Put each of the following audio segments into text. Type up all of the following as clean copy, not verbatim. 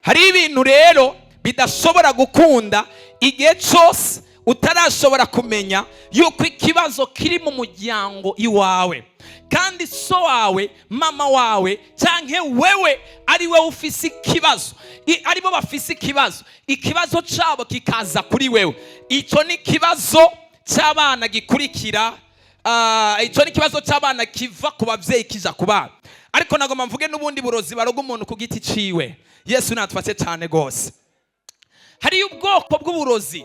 hari ibintu rero bidashobora gukunda igihe cyose utarashobora kumenya yuko ikibazo kiri mu muryango iwawe, kandi so wawe, mama wawe canke wewe ari we ufise ikibazo, aribo bafise ikibazo cabo kikaza kuri wewe. Ico ni kibazo cy'abana gikurikira, ico ni kibazo cy'abana kiva ku bavyeyi kija ku bana. Ariko nagomba mvuge n'ubundi burozi baroga umuntu ku giti ciwe. Yesu natufashe cyane gose. Hari ubwoko bw'uburozi,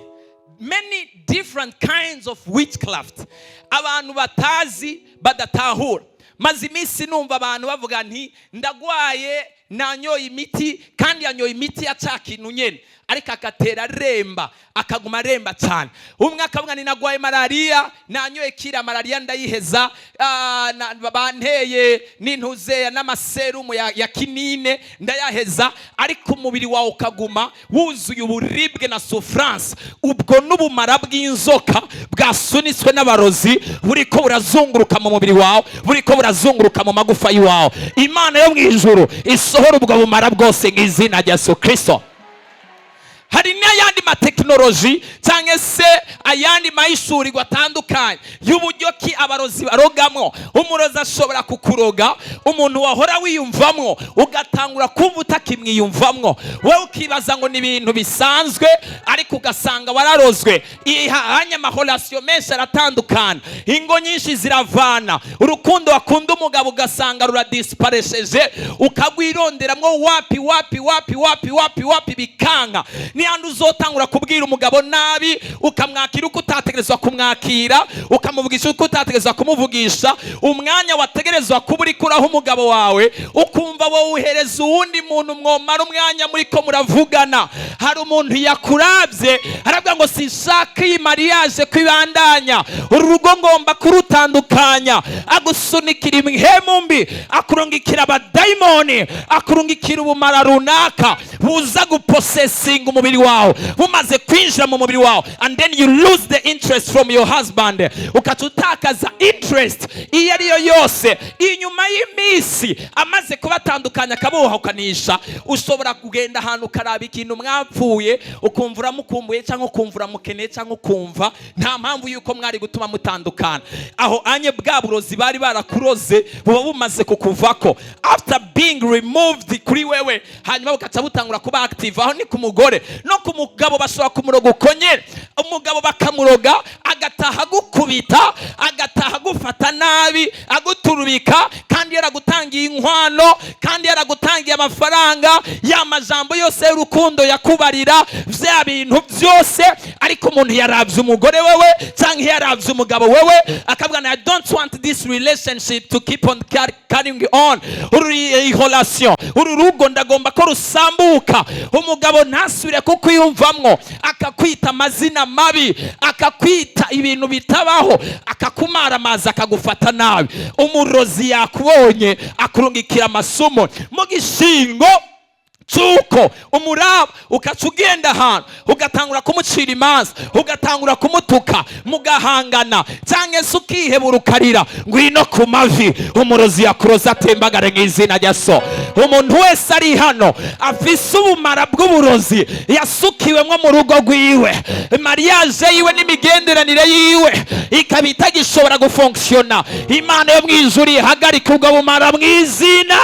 many different kinds of witchcraft, abantu batazi badatahura. Maze iminsi numva abantu bavuga nti ndagwaye nanyoye imiti, kandi yanyoye imiti ya cakintu nyene, ariko akatera remba, akaguma remba cyane. Umwe akavuga ni nagwaye malaria, nanyoye kira malaria ndayiheza, banteye n'intuze n'amaserumu ya kinine ndayaheza, ariko umubiri wawe ukaguma wuzuye uburibwe na souffrance. Ubwo n'ubumara bw'inzoka bwasunitswe n'abarozi buriko burazunguruka mu mubiri wawe, buriko burazunguruka mu magufa yiwawe. Imana yo mwijuru isohora ubwo bumara bwose nk'izina rya Yesu Kristo. Hari n'ayandi mateknoloji cyangwa se ayandi mayishurirwa atandukanye y'uburyo ki abarozi barogamwo. Umurozi ashobora kukuroga umuntu wahora wiyumvamwo, ugatangura kumva utakimwiyumvamwo, wowe ukibaza ngo ni ibintu bisanzwe, ariko ugasanga wararozwe. Hanya amahorasiyo menshi aratandukana, ingo nyinshi ziravana, urukundo wakunda umugabo ugasanga ruradisiparesheje, ukagwironderamwo wapi bikanga. Nihandi uzotangura kubwira umugabo nabi, ukamwakira uko utategerezwa kumwakira, ukamuvugisha uko utategerezwa kumuvugisha. Umwanya wategerezwa kuba uri kuraho umugabo wawe, ukumva wowe uhereza uwundi muntu mwomara umwanya muri ko muravugana. Hari umuntu yakurabye aravuga ngo sinshaka iyi mariage kwibandanya, uru rugo ngomba kurutandukanya. Agusunikira imhemu mbi, akurungikira abadayimoni, akurungikira ubumara runaka buza gupossessing umubiri wawe, bumaze kwinjira mu mubiri wawe, and then you lose the interest from your husband. Ukatutakaza interest iyo ariyo yose. Inyuma y'imisi amaze kubatandukanya akabuhanisha, ushobora kugenda ahantu ukaraba ikintu mwapfuye, ukumva uramukumbuye cyangwa ukumva uramukeneye cyangwa ukumva nta mpamvu yuko mwari gutuma mutandukana. Aho anye bwa burozi bari barakuroze buba bumaze kukuvako. After being removed kuri wewe, hanyuma bukaca butangura kuba active. Aho ni ku mugore no ku mugabo bashobora kumuroga ukonyere. Umugabo bakamuroga agataha gukubita, agataha gufata nabi, aguturubika, kandi yaragutangiye inkwano, kandi yaragutangiye amafaranga, ya majambo yose y'urukundo yakubarira, vya bintu byose. Ariko umuntu yaravye umugore wewe cyangwa yaravye umugabo wewe, akavuga I don't want this relationship to keep on carrying on. Relation, urugo ndagomba ko rusambuka. Umugabo ntasubire kukwiyumvamwo, akakwita amazina mabi, akakwita ibintu bitabaho, akakumara amazi, akagufata nabi. Umurozi yakubonye akurungikira amasumo mu gishingo cuko umuraba, ukaca ugenda ahantu ugatangura kumucira imanza, ugatangura kumutuka, mugahangana, cyangwa se ukihebura ukarira ngwino ku mavi. Umurozi yakuroza atembagare nk'izina rya So. Umuntu wese ari hano afise ubumara bw'uburozi yasukiwemwo mu rugo rwiwe, mariage yiwe n'imigenderanire yiwe ikaba itagishobora gufonksiona. Imana yo mwijuru ihagarika ubwo bumara mw'izina